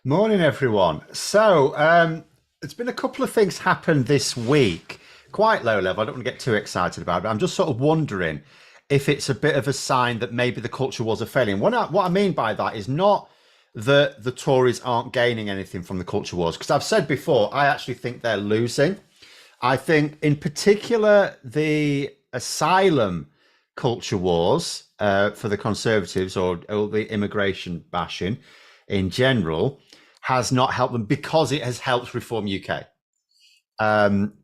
Morning, everyone. It's been a couple of things happened this week, quite low level. I don't want to get too excited about it, but I'm just sort of wondering if it's a bit of a sign that maybe the culture wars are failing. What I mean by that is not that the Tories aren't gaining anything from the culture wars, because I've said before, I actually think they're losing. I think, in particular, the asylum culture wars for the Conservatives or the immigration bashing in general has not helped them because it has helped Reform UK.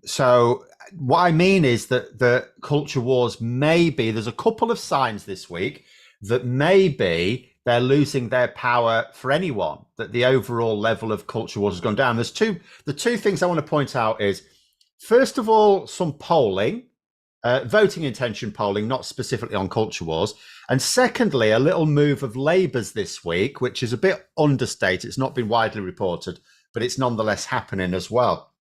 So what I mean is that the culture wars, maybe there's a couple of signs this week that maybe they're losing their power for anyone, that the overall level of culture wars has gone down. The two things I want to point out is, first of all, some polling, voting intention polling, not specifically on culture wars. And secondly, a little move of Labour's this week, which is a bit understated. It's not been widely reported, but it's nonetheless happening as well.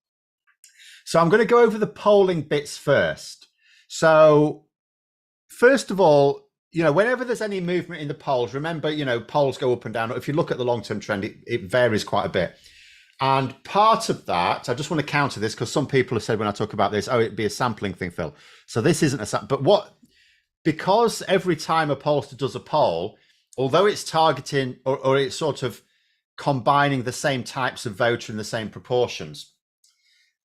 So I'm going to go over the polling bits first. So first of all, whenever there's any movement in the polls, remember, polls go up and down. If you look at the long-term trend, it varies quite a bit. And part of that, I just want to counter this because some people have said when I talk about this, it'd be a sampling thing, Phil. So this isn't a sample, but because every time a pollster does a poll, although it's targeting or it's sort of combining the same types of voter in the same proportions,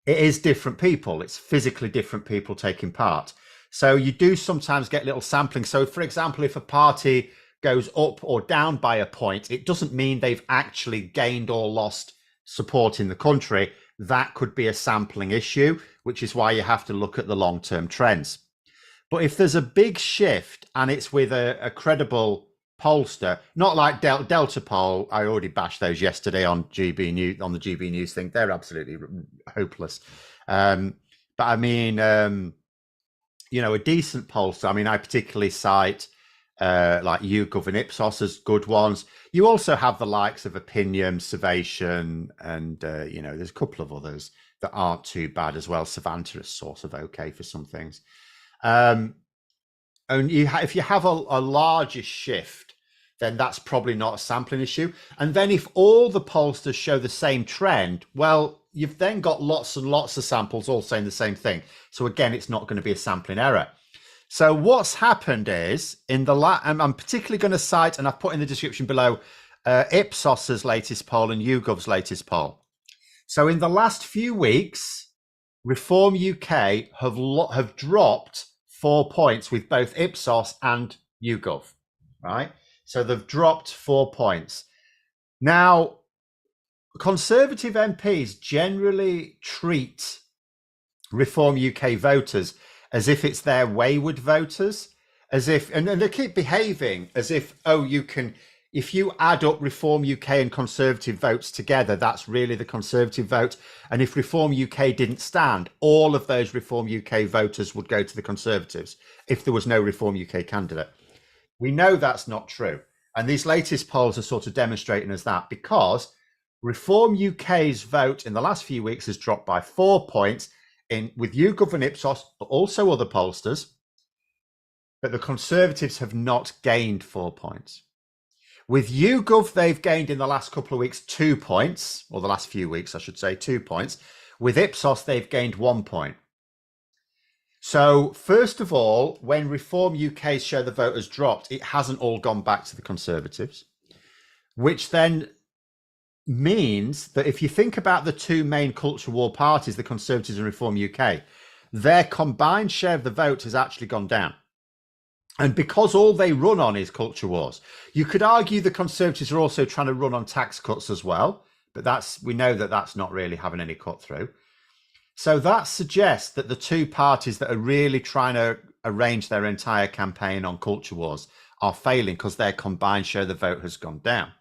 it is different people. It's physically different people taking part. So you do sometimes get little sampling. So, for example, if a party goes up or down by a point, it doesn't mean they've actually gained or lost support in the country. That could be a sampling issue, which is why you have to look at the long-term trends. But if there's a big shift and it's with a credible pollster, not like Delta Poll, I already bashed those yesterday on GB News, on the GB News thing. They're absolutely hopeless. But I mean, a decent pollster. I mean, I particularly cite like YouGov and Ipsos as good ones. You also have the likes of Opinion, Servation, and there's a couple of others that aren't too bad as well. Savanta is sort of okay for some things. And if you have a larger shift, then that's probably not a sampling issue. And then if all the pollsters show the same trend, well, you've then got lots and lots of samples all saying the same thing. So again, it's not going to be a sampling error. So what's happened is I'm particularly going to cite, and I've put in the description below, Ipsos's latest poll and YouGov's latest poll. So in the last few weeks, Reform UK have dropped 4 points with both Ipsos and YouGov, right? So they've dropped 4 points. Now, Conservative MPs generally treat Reform UK voters as if it's their wayward voters, as if, and they keep behaving as if, if you add up Reform UK and Conservative votes together, that's really the Conservative vote. And if Reform UK didn't stand, all of those Reform UK voters would go to the Conservatives if there was no Reform UK candidate. We know that's not true. And these latest polls are sort of demonstrating us that, because Reform UK's vote in the last few weeks has dropped by 4 points with YouGov and Ipsos, but also other pollsters. But the Conservatives have not gained 4 points. With YouGov, they've gained in the last couple of weeks 2 points, or the last few weeks, I should say, 2 points. With Ipsos, they've gained 1 point. So, first of all, when Reform UK's share the vote has dropped, it hasn't all gone back to the Conservatives, which then means that if you think about the two main culture war parties, the Conservatives and Reform UK, their combined share of the vote has actually gone down. And because all they run on is culture wars, you could argue the Conservatives are also trying to run on tax cuts as well, but we know that that's not really having any cut through. So that suggests that the two parties that are really trying to arrange their entire campaign on culture wars are failing because their combined share of the vote has gone down.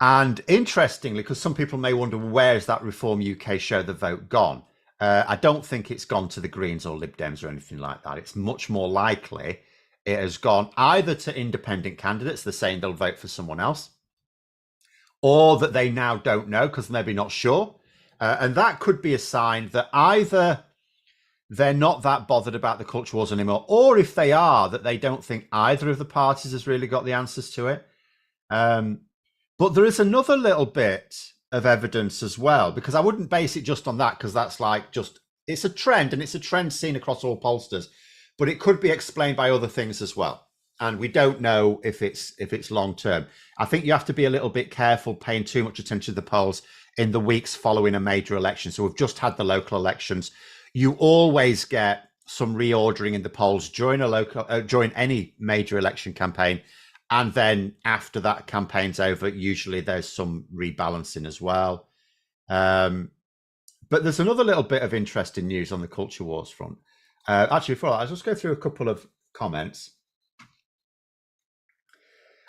And interestingly, because some people may wonder, where is that Reform UK share of the vote gone? I don't think it's gone to the Greens or Lib Dems or anything like that. It's much more likely it has gone either to independent candidates, they're saying they'll vote for someone else, or that they now don't know because maybe not sure. And that could be a sign that either they're not that bothered about the culture wars anymore, or if they are, that they don't think either of the parties has really got the answers to it. But But there is another little bit of evidence as well, because I wouldn't base it just on that, because that's like just it's a trend, and it's a trend seen across all pollsters, but it could be explained by other things as well. And we don't know if it's long term. I think you have to be a little bit careful paying too much attention to the polls in the weeks following a major election. So we've just had the local elections. You always get some reordering in the polls during any major election campaign, and then after that campaign's over, usually there's some rebalancing as well. But there's another little bit of interesting news on the culture wars front. Actually, before that, I'll just go through a couple of comments.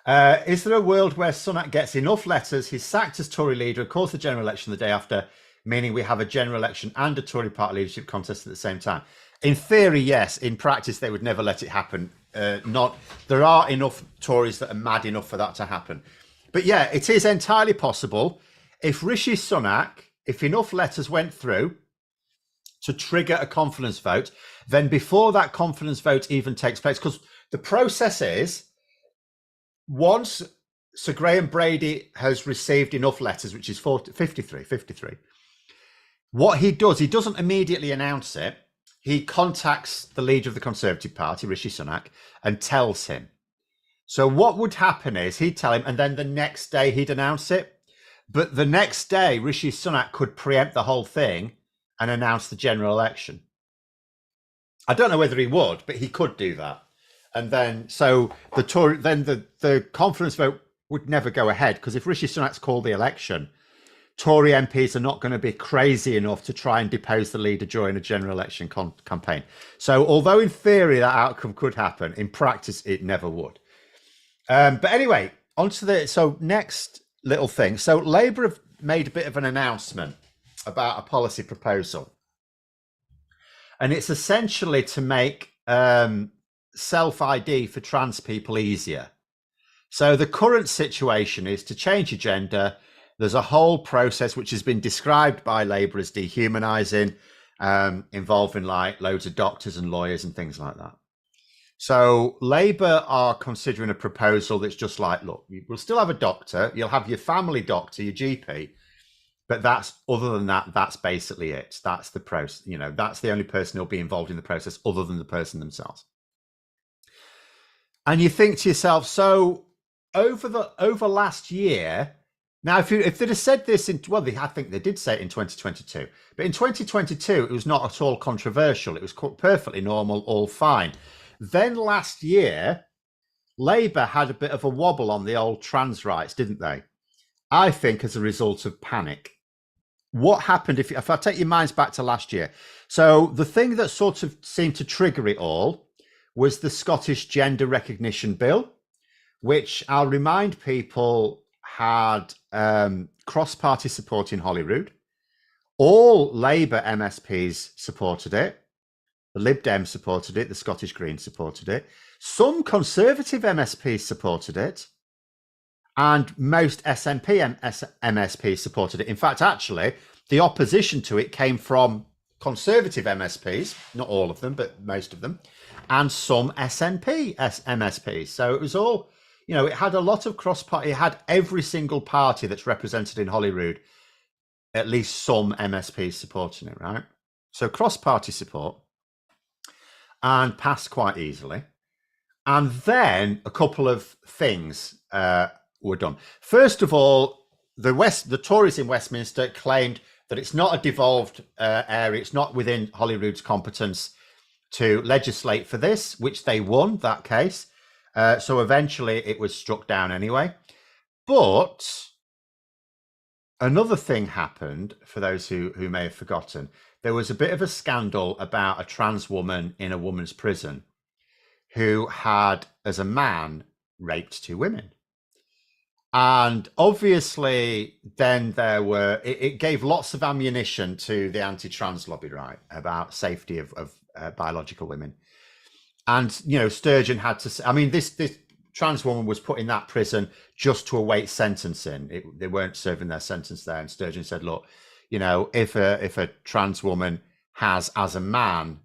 Is there a world where Sunak gets enough letters, he's sacked as Tory leader, of course, the general election the day after, meaning we have a general election and a Tory party leadership contest at the same time? In theory, yes. In practice, they would never let it happen. There are enough Tories that are mad enough for that to happen. But yeah, it is entirely possible. If Rishi Sunak, if enough letters went through to trigger a confidence vote, then before that confidence vote even takes place, because the process is, once Sir Graham Brady has received enough letters, which is 53, what he does, he doesn't immediately announce it. He contacts the leader of the Conservative Party, Rishi Sunak, and tells him. So what would happen is he'd tell him, and then the next day he'd announce it. But the next day, Rishi Sunak could preempt the whole thing and announce the general election. I don't know whether he would, but he could do that. And then, so the confidence vote would never go ahead, because if Rishi Sunak's called the election, Tory MPs are not going to be crazy enough to try and depose the leader during a general election campaign. So although in theory that outcome could happen, in practice it never would. But anyway, so next little thing. So Labour have made a bit of an announcement about a policy proposal. And it's essentially to make self-ID for trans people easier. So the current situation is to change your gender. There's a whole process which has been described by Labour as dehumanising, involving like loads of doctors and lawyers and things like that. So Labour are considering a proposal that's just like, look, we'll still have a doctor, you'll have your family doctor, your GP, but that's, other than that, that's basically it. That's the process, that's the only person who'll be involved in the process other than the person themselves. And you think to yourself, so over last year, now if they'd have said this I think they did say it in 2022, but in 2022 it was not at all controversial. It was perfectly normal, all fine. Then last year, Labour had a bit of a wobble on the old trans rights, didn't they? I think as a result of panic. What happened, if I take your minds back to last year? So the thing that sort of seemed to trigger it all was the Scottish Gender Recognition Bill, which I'll remind people had cross-party support in Holyrood. All Labour MSPs supported it. The Lib Dems supported it. The Scottish Greens supported it. Some Conservative MSPs supported it. And most SNP MSPs supported it. In fact, actually, the opposition to it came from Conservative MSPs, not all of them, but most of them, and some SNP MSPs. So it was all, it had a lot of cross-party. It had every single party that's represented in Holyrood, at least some MSPs supporting it, right? So cross-party support, and passed quite easily. And then a couple of things were done. First of all, the Tories in Westminster claimed that it's not a devolved area, it's not within Holyrood's competence to legislate for this, which they won that case. So eventually it was struck down anyway. But another thing happened, for those who may have forgotten. There was a bit of a scandal about a trans woman in a woman's prison who had, as a man, raped two women. And obviously, then it gave lots of ammunition to the anti-trans lobby, right, about safety of biological women. And, Sturgeon had to, this trans woman was put in that prison just to await sentencing. They weren't serving their sentence there. And Sturgeon said, look, if a trans woman has, as a man,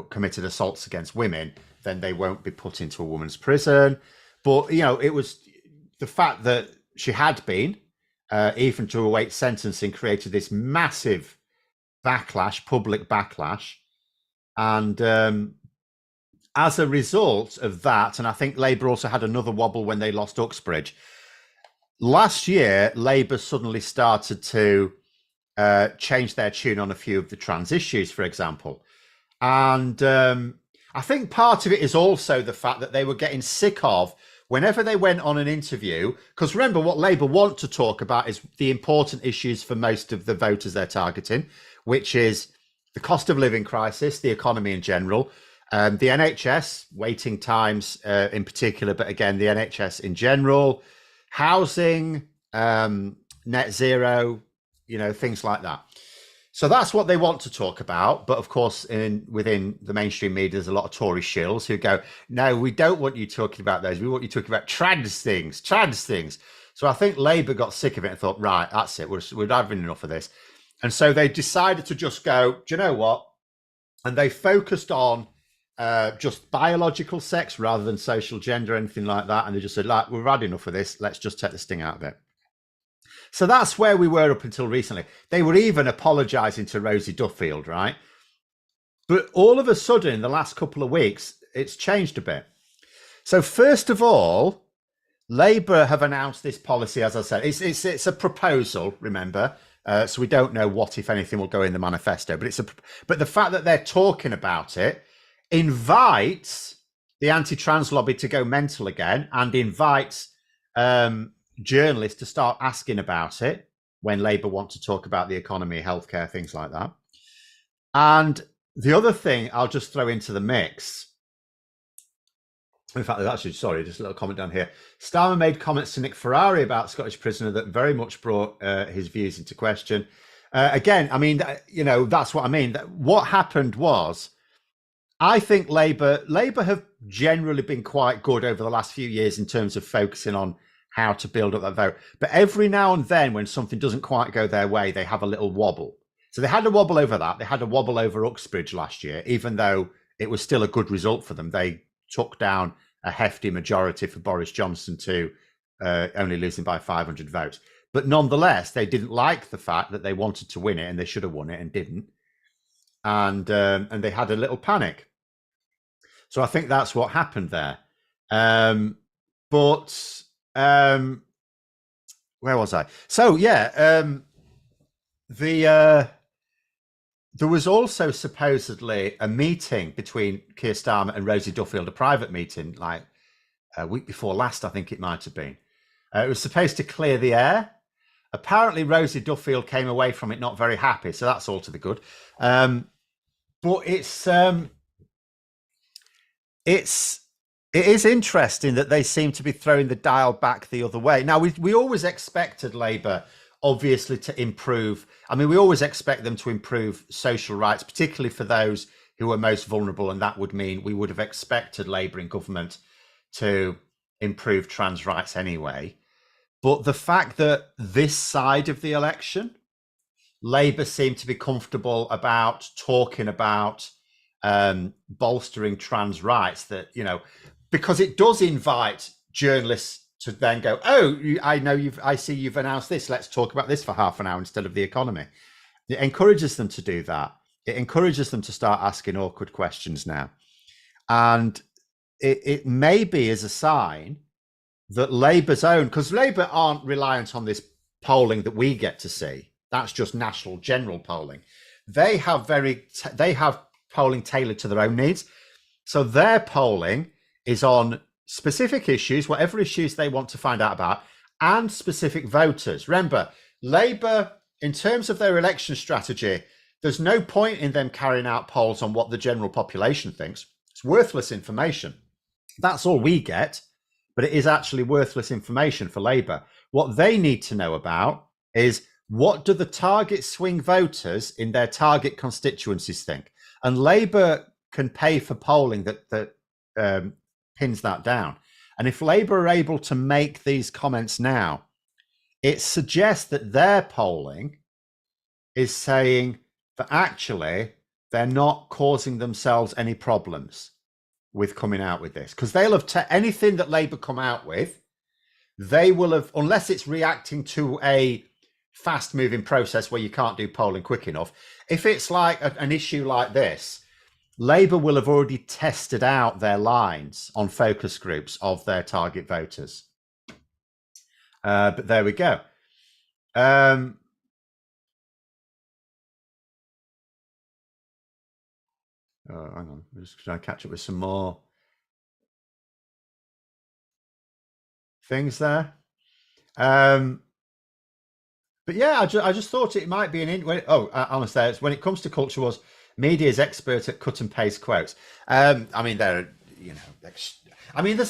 committed assaults against women, then they won't be put into a woman's prison. But, it was, the fact that she had been, even to await sentencing, created this massive backlash, public backlash. And as a result of that, and I think Labour also had another wobble when they lost Uxbridge. Last year, Labour suddenly started to change their tune on a few of the trans issues, for example. And I think part of it is also the fact that they were getting sick of whenever they went on an interview, because remember what Labour want to talk about is the important issues for most of the voters they're targeting, which is the cost of living crisis, the economy in general, the NHS, waiting times in particular, but again, the NHS in general, housing, net zero, things like that. So that's what they want to talk about. But of course, within the mainstream media, there's a lot of Tory shills who go, no, we don't want you talking about those. We want you talking about trans things. So I think Labour got sick of it and thought, right, that's it. We're having enough of this. And so they decided to just go, do you know what? And they focused on just biological sex rather than social gender, anything like that. And they just said, like, we've had enough of this. Let's just take the sting out of it. So that's where we were up until recently. They were even apologising to Rosie Duffield, right? But all of a sudden, in the last couple of weeks, it's changed a bit. So first of all, Labour have announced this policy, as I said. It's a proposal, remember? So we don't know what, if anything, will go in the manifesto. But the fact that they're talking about it invites the anti-trans lobby to go mental again and invites journalists to start asking about it when Labour want to talk about the economy, healthcare, things like that. And the other thing I'll just throw into the mix, in fact, actually, sorry, just a little comment down here. Starmer made comments to Nick Ferrari about Scottish prisoner that very much brought his views into question. Again, I mean, that's what I mean. What happened was, I think Labour have generally been quite good over the last few years in terms of focusing on how to build up that vote. But every now and then, when something doesn't quite go their way, they have a little wobble. So they had a wobble over that. They had a wobble over Uxbridge last year, even though it was still a good result for them. They took down a hefty majority for Boris Johnson to only losing by 500 votes. But nonetheless, they didn't like the fact that they wanted to win it and they should have won it and didn't. And they had a little panic. So I think that's what happened there. Where was I? So yeah, there was also supposedly a meeting between Keir Starmer and Rosie Duffield, a private meeting, like a week before last, I think it might have been. It was supposed to clear the air. Apparently, Rosie Duffield came away from it not very happy, so that's all to the good. But it is interesting that they seem to be throwing the dial back the other way. Now, we always expected Labour, obviously, to improve. I mean, we always expect them to improve social rights, particularly for those who are most vulnerable. And that would mean we would have expected Labour in government to improve trans rights anyway. But the fact that this side of the election, Labour seemed to be comfortable about talking about bolstering trans rights, that, because it does invite journalists to then go, oh, I see you've announced this. Let's talk about this for half an hour instead of the economy. It encourages them to do that. It encourages them to start asking awkward questions now. And it maybe is a sign that Labour's own, because Labour aren't reliant on this polling that we get to see. That's just national general polling. They have polling tailored to their own needs. So their polling is on specific issues, whatever issues they want to find out about, and specific voters. Remember, Labour, in terms of their election strategy, there's no point in them carrying out polls on what the general population thinks. It's worthless information. That's all we get, but it is actually worthless information for Labour. What they need to know about is, what do the target swing voters in their target constituencies think? And Labour can pay for polling that pins that down. And if Labour are able to make these comments now, it suggests that their polling is saying that actually they're not causing themselves any problems with coming out with this, because they'll have anything that Labour come out with, they will have, unless it's reacting to a fast moving process where you can't do polling quick enough. If it's like an issue like this, Labour will have already tested out their lines on focus groups of their target voters. But there we go. Oh, hang on. I'm just trying to catch up with some more things there. But yeah, I just thought it might be honestly, when it comes to culture wars, media is expert at cut and paste quotes. I mean, there's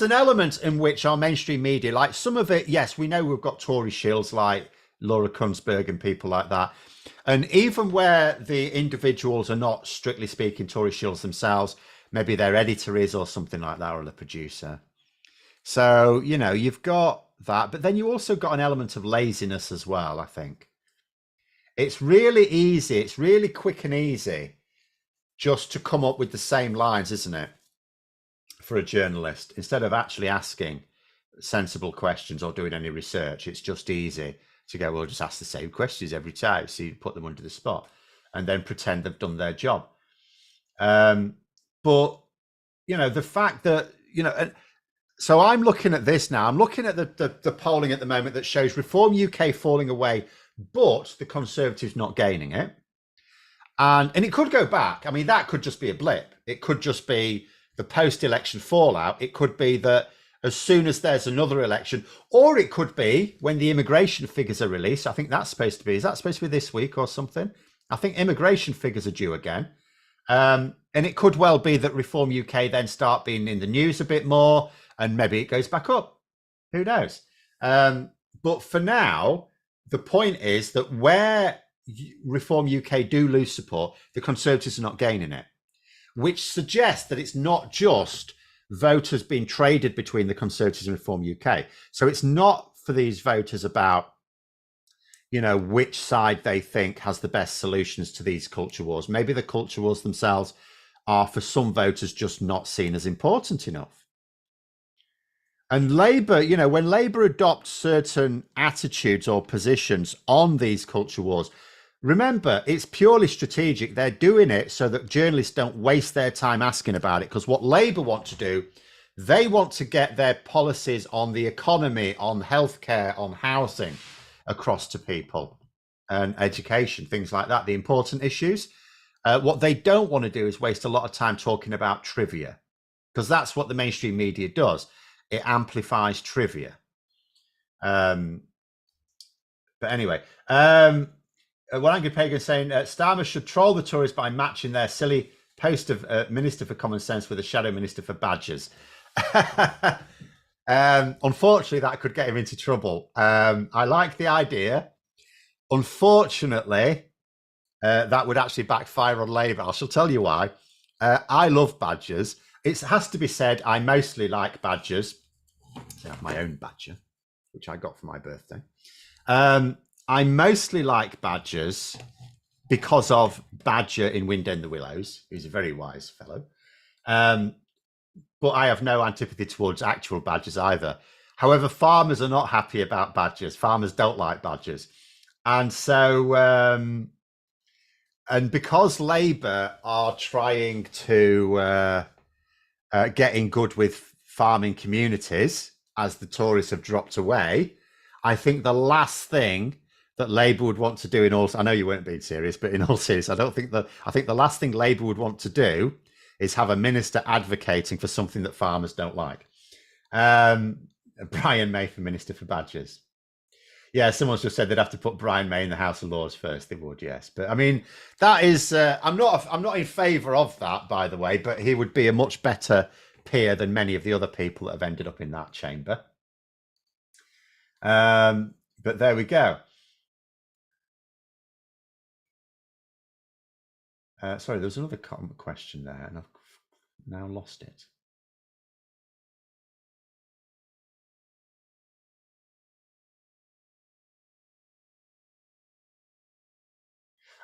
an element in which our mainstream media, like some of it, yes, we know we've got Tory shills like Laura Kunsberg and people like that. And even where the individuals are not strictly speaking Tory shills themselves, maybe their editor is or something like that, or the producer. So, you've got that, but then you also got an element of laziness as well, I think. It's really easy, it's really quick and easy just to come up with the same lines, isn't it? For a journalist, instead of actually asking sensible questions or doing any research, it's just easy to go, well, just ask the same questions every time. So you put them under the spot and then pretend they've done their job. But, the fact that, so I'm looking at this now. I'm looking at the polling at the moment that shows Reform UK falling away, but the Conservatives not gaining it. And it could go back. I mean, that could just be a blip. It could just be the post-election fallout. It could be that as soon as there's another election, or it could be when the immigration figures are released. I think that's supposed to be, is that supposed to be this week or something? I think immigration figures are due again. And it could well be that Reform UK then start being in the news a bit more and maybe it goes back up. Who knows? But for now, the point is that where Reform UK do lose support, the Conservatives are not gaining it, which suggests that it's not just voters being traded between the Conservatives and Reform UK. So it's not for these voters about, which side they think has the best solutions to these culture wars. Maybe the culture wars themselves are for some voters just not seen as important enough. And Labour, when Labour adopts certain attitudes or positions on these culture wars, remember, it's purely strategic. They're doing it so that journalists don't waste their time asking about it. Because what Labour want to do, they want to get their policies on the economy, on healthcare, on housing across to people and education, things like that, the important issues. What they don't want to do is waste a lot of time talking about trivia, because that's what the mainstream media does. It amplifies trivia. But anyway, Well, Angry Pagan saying Starmer should troll the Tories by matching their silly post of Minister for Common Sense with a shadow Minister for Badgers. Unfortunately, that could get him into trouble. I like the idea. Unfortunately, that would actually backfire on Labour. I shall tell you why. I love badgers. It has to be said, I mostly like badgers. I have my own badger, which I got for my birthday. I mostly like badgers because of Badger in Wind in the Willows, who's a very wise fellow. But I have no antipathy towards actual badgers either. However, farmers are not happy about badgers. Farmers don't like badgers. And so, and because Labour are trying to get in good with farming communities, as the Tories have dropped away, I think the last thing that Labour would want to do I know you weren't being serious, but in all seriousness, I think the last thing Labour would want to do is have a minister advocating for something that farmers don't like. Brian May for Minister for Badgers. Yeah, someone's just said they'd have to put Brian May in the House of Lords first. They would, yes. But I mean, that is, I'm not in favour of that, by the way, but he would be a much better peer than many of the other people that have ended up in that chamber. But there we go. Sorry, there was another question there, and I've now lost it.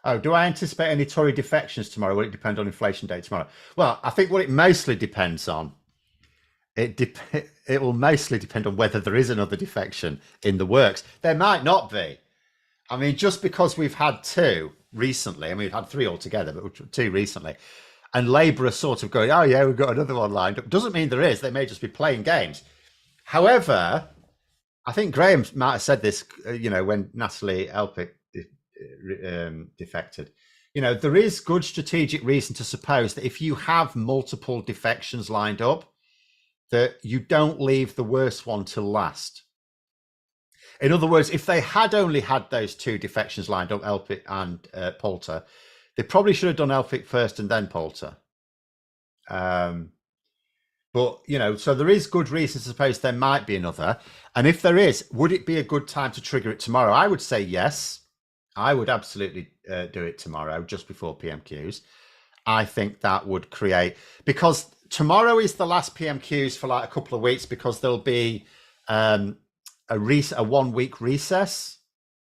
Oh, do I anticipate any Tory defections tomorrow? Will it depend on inflation date tomorrow? Well, I think what it mostly depends on it will mostly depend on whether there is another defection in the works. There might not be. I mean, just because we've had two recently, I mean, we've had three altogether, but two recently, and Labour are sort of going, oh, yeah, we've got another one lined up. Doesn't mean there is. They may just be playing games. However, I think Graham might have said this, when Natalie Elpick defected. There is good strategic reason to suppose that if you have multiple defections lined up, that you don't leave the worst one till last. In other words, if they had only had those two defections lined up, Elpick and Poulter, they probably should have done Elpick first and then Poulter. But, so there is good reason to suppose there might be another. And if there is, would it be a good time to trigger it tomorrow? I would say yes. I would absolutely do it tomorrow, just before PMQs. I think that would create, because tomorrow is the last PMQs for like a couple of weeks, because there'll be a 1 week recess.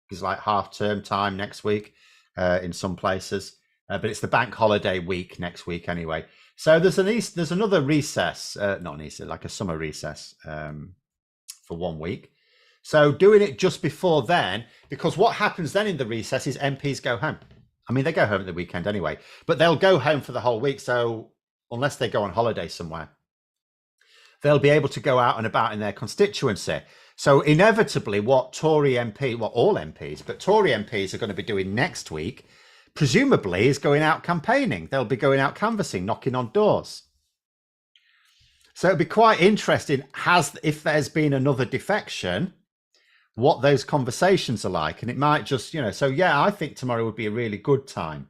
It's like half term time next week in some places, but it's the bank holiday week next week anyway. So there's another recess, not an Easter, like a summer recess for 1 week. So doing it just before then, because what happens then in the recess is MPs go home. I mean, they go home at the weekend anyway, but they'll go home for the whole week. So unless they go on holiday somewhere, they'll be able to go out and about in their constituency. So inevitably what all MPs, but Tory MPs are going to be doing next week, presumably, is going out campaigning. They'll be going out canvassing, knocking on doors. So it'd be quite interesting, if there's been another defection, what those conversations are like. And it might just, I think tomorrow would be a really good time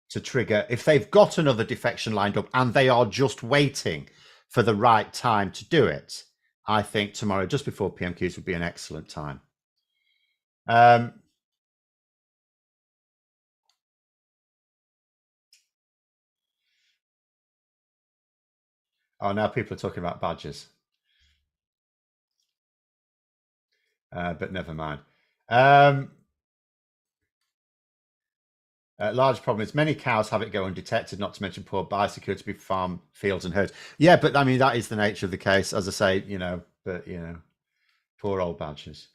to trigger, if they've got another defection lined up and they are just waiting for the right time to do it. I think tomorrow, just before PMQs, would be an excellent time. Oh, now people are talking about badgers. But never mind. Large problem is many cows have it go undetected, not to mention poor biosecurity, farm, fields and herds. Yeah, but I mean, that is the nature of the case, as I say, poor old badgers.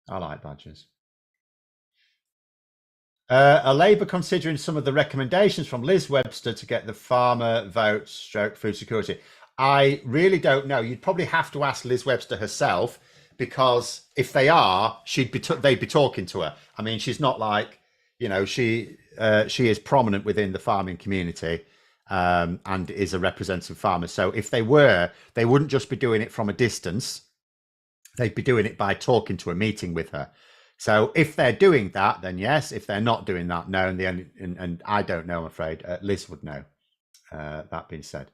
I like badgers. Are Labour considering some of the recommendations from Liz Webster to get the farmer vote / food security? I really don't know. You'd probably have to ask Liz Webster herself, because if they are, they'd be talking to her. I mean, she's not like, she is prominent within the farming community and is a representative farmer. So if they were, they wouldn't just be doing it from a distance. They'd be doing it by talking to her, meeting with her. So if they're doing that, then yes. If they're not doing that, no. And I don't know, I'm afraid. Liz would know. That being said.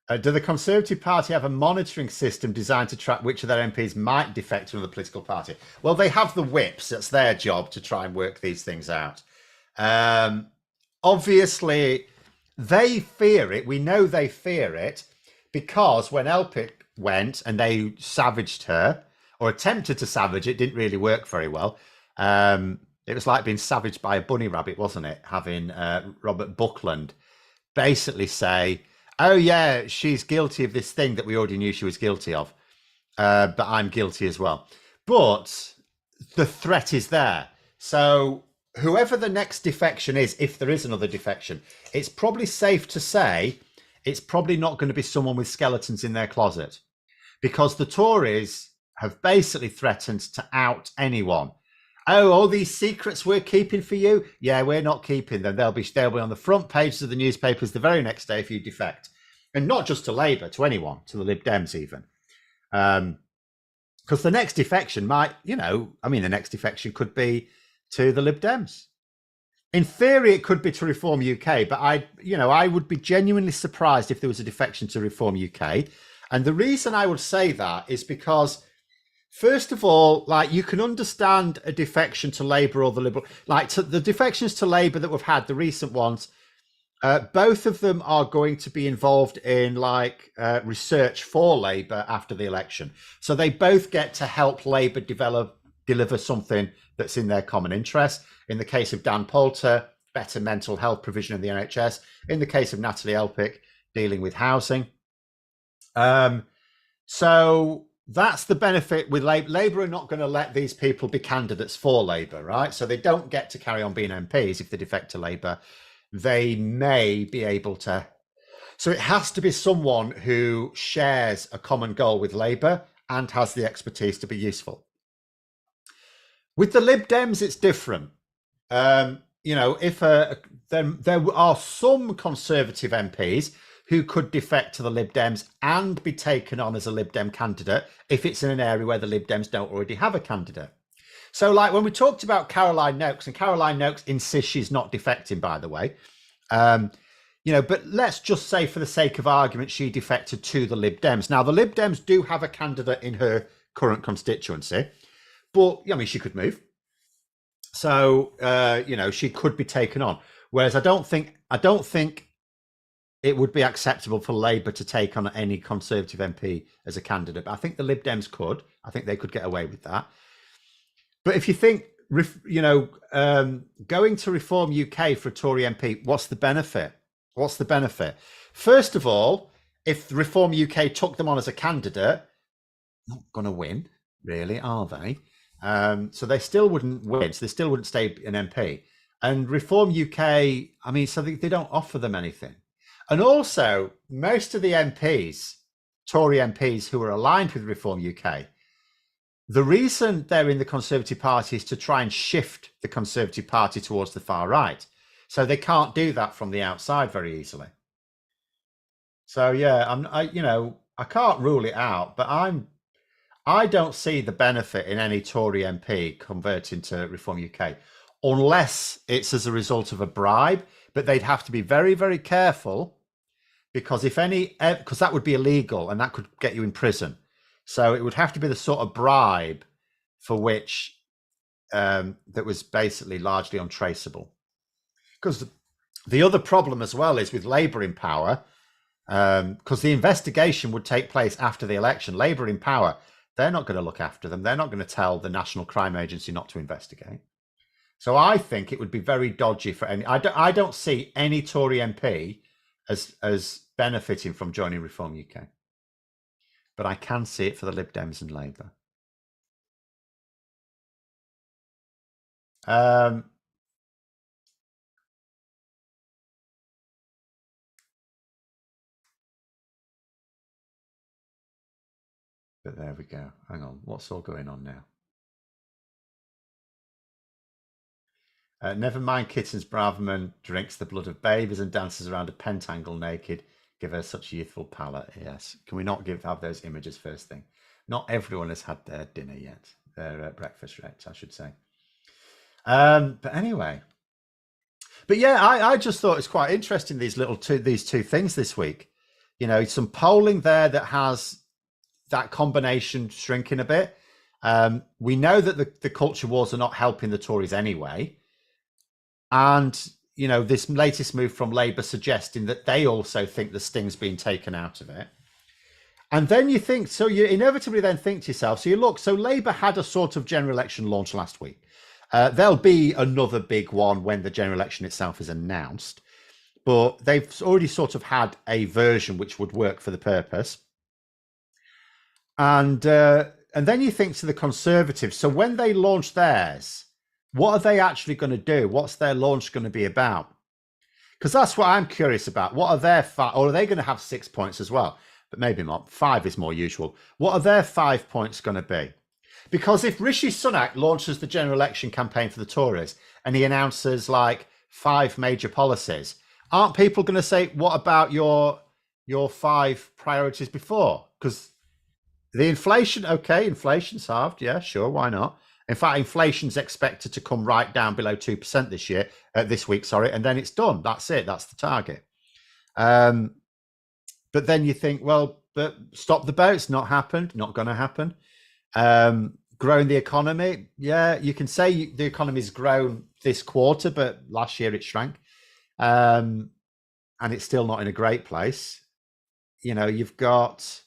Do the Conservative Party have a monitoring system designed to track which of their MPs might defect to another political party? Well, they have the whips. That's their job to try and work these things out. Obviously, they fear it. We know they fear it, because when Elpick went and they savaged her, or attempted to savage it, didn't really work very well. It was like being savaged by a bunny rabbit, wasn't it? Having Robert Buckland basically say, oh yeah, she's guilty of this thing that we already knew she was guilty of, but I'm guilty as well. But the threat is there. So whoever the next defection is, if there is another defection, it's probably safe to say it's probably not going to be someone with skeletons in their closet, because the Tories have basically threatened to out anyone. Oh, all these secrets we're keeping for you? Yeah, we're not keeping them. They'll be on the front pages of the newspapers the very next day if you defect. And not just to Labour, to anyone, to the Lib Dems even. Because the next defection might, the next defection could be to the Lib Dems. In theory, it could be to Reform UK, but I would be genuinely surprised if there was a defection to Reform UK. And the reason I would say that is because, first of all, like, you can understand a defection to Labour or the Liberal, like the defections to Labour that we've had, the recent ones, both of them are going to be involved in research for Labour after the election. So they both get to help Labour deliver something that's in their common interest. In the case of Dan Poulter, better mental health provision in the NHS. In the case of Natalie Elpick, dealing with housing. So that's the benefit with Labour. Labour are not going to let these people be candidates for Labour, right? So they don't get to carry on being MPs if they defect to Labour. They may be able to. So it has to be someone who shares a common goal with Labour and has the expertise to be useful. With the Lib Dems, it's different. If there are some Conservative MPs who could defect to the Lib Dems and be taken on as a Lib Dem candidate if it's in an area where the Lib Dems don't already have a candidate. So, like when we talked about Caroline Noakes, and Caroline Noakes insists she's not defecting, by the way. But let's just say, for the sake of argument, she defected to the Lib Dems. Now, the Lib Dems do have a candidate in her current constituency, but she could move. So, she could be taken on. Whereas I don't think it would be acceptable for Labour to take on any Conservative MP as a candidate. But I think the Lib Dems could. I think they could get away with that. But if you think, going to Reform UK for a Tory MP, what's the benefit? What's the benefit? First of all, if Reform UK took them on as a candidate, not going to win, really, are they? So they still wouldn't win. So they still wouldn't stay an MP. And Reform UK, so they don't offer them anything. And also, most of the MPs, Tory MPs who are aligned with Reform UK, the reason they're in the Conservative Party is to try and shift the Conservative Party towards the far right. So they can't do that from the outside very easily. So yeah, I can't rule it out, but I don't see the benefit in any Tory MP converting to Reform UK, unless it's as a result of a bribe. But they'd have to be very, very careful, because because that would be illegal and that could get you in prison. So it would have to be the sort of bribe for which that was basically largely untraceable. Because the other problem as well is with Labour in power, because the investigation would take place after the election. Labour in power, they're not going to look after them. They're not going to tell the National Crime Agency not to investigate. So I think it would be very dodgy for any. I don't see any Tory MP as benefiting from joining Reform UK, but I can see it for the Lib Dems and Labour. But there we go. Hang on, what's all going on now? Never mind kittens, Braverman drinks the blood of babies and dances around a pentangle naked. Give her such a youthful palate. Yes. Can we not have those images first thing? Not everyone has had their dinner yet. Their breakfast yet, I should say. But anyway. But yeah, I just thought it's quite interesting, these two things this week. Some polling there that has that combination shrinking a bit. We know that the culture wars are not helping the Tories anyway. And, this latest move from Labour suggesting that they also think the sting's been taken out of it. And then you inevitably then think to yourself, so Labour had a sort of general election launch last week. There'll be another big one when the general election itself is announced. But they've already sort of had a version which would work for the purpose. And then you think to the Conservatives, so when they launch theirs, what are they actually going to do? What's their launch going to be about? Because that's what I'm curious about. What are their or are they going to have 6 points as well? But maybe not. 5 is more usual. What are their 5 points going to be? Because if Rishi Sunak launches the general election campaign for the Tories and he announces like 5 major policies, aren't people going to say, what about your 5 priorities before? Because the inflation's halved. Yeah, sure. Why not? In fact, inflation's expected to come right down below 2% this week, and then it's done. That's it. That's the target. But then you think, well, but stop the boats, not happened, not going to happen. Growing the economy. Yeah, you can say the economy's grown this quarter, but last year it shrank. And it's still not in a great place. You've got,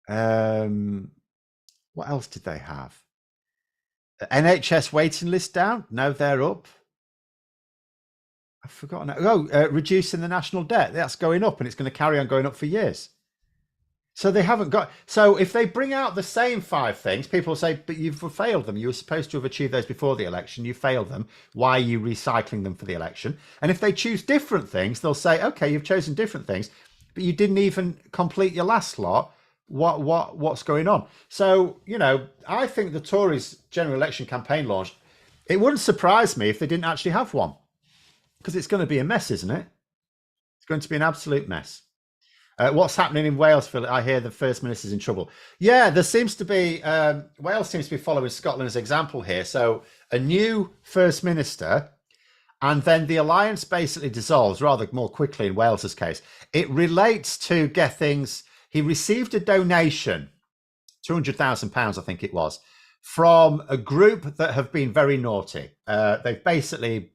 what else did they have? NHS waiting list down? No, they're up. I've forgotten. Oh, reducing the national debt. That's going up, and it's going to carry on going up for years. So they haven't got. So if they bring out the same five things, people will say, "But you've failed them. You were supposed to have achieved those before the election. You failed them. Why are you recycling them for the election?" And if they choose different things, they'll say, "Okay, you've chosen different things, but you didn't even complete your last lot. What's going on?" So I think the Tories' general election campaign launch. It wouldn't surprise me if they didn't actually have one, because it's going to be a mess, isn't it? It's going to be an absolute mess. What's happening in Wales, Phil? I hear the First Minister's in trouble. Yeah, there seems to be, Wales seems to be following Scotland's example here. So a new First Minister, and then the alliance basically dissolves rather more quickly in Wales's case. It relates to Gething's, he received a donation, £200,000, I think it was, from a group that have been very naughty. They've basically...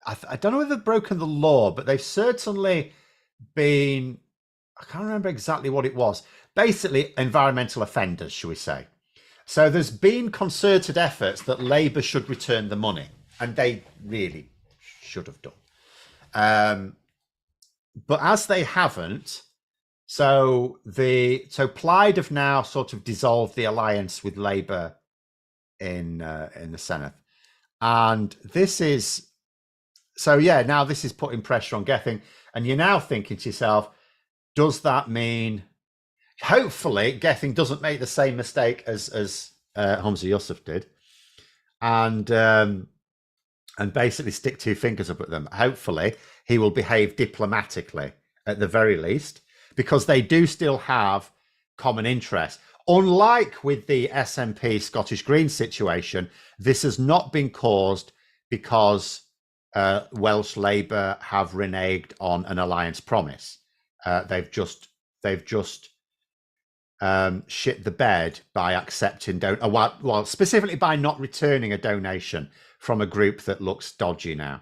I don't know whether they've broken the law, but they've certainly been, I can't remember exactly what it was. Basically, environmental offenders, shall we say. So there's been concerted efforts that Labour should return the money, and they really should have done. But as they haven't, so Plaid have now sort of dissolved the alliance with Labour in the Senate. And this is... So, now this is putting pressure on Gething. And you're now thinking to yourself, does that mean... Hopefully, Gething doesn't make the same mistake as Humza Yousaf did. And basically stick two fingers up at them. Hopefully, he will behave diplomatically, at the very least, because they do still have common interests. Unlike with the SNP Scottish Greens situation, this has not been caused because... Welsh Labour have reneged on an alliance promise. They've just shit the bed by accepting specifically by not returning a donation from a group that looks dodgy now.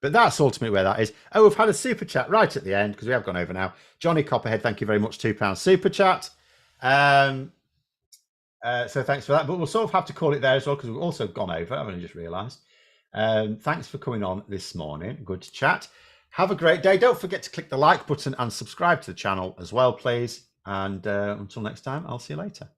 But that's ultimately where that is. Oh, we've had a super chat right at the end because we have gone over now. Johnny Copperhead, thank you very much. £2 super chat. So thanks for that. But we'll sort of have to call it there as well because we've also gone over. I've only just realised. Thanks for coming on this morning. Good to chat. Have a great day. Don't forget to click the like button and subscribe to the channel as well, please. And until next time, I'll see you later.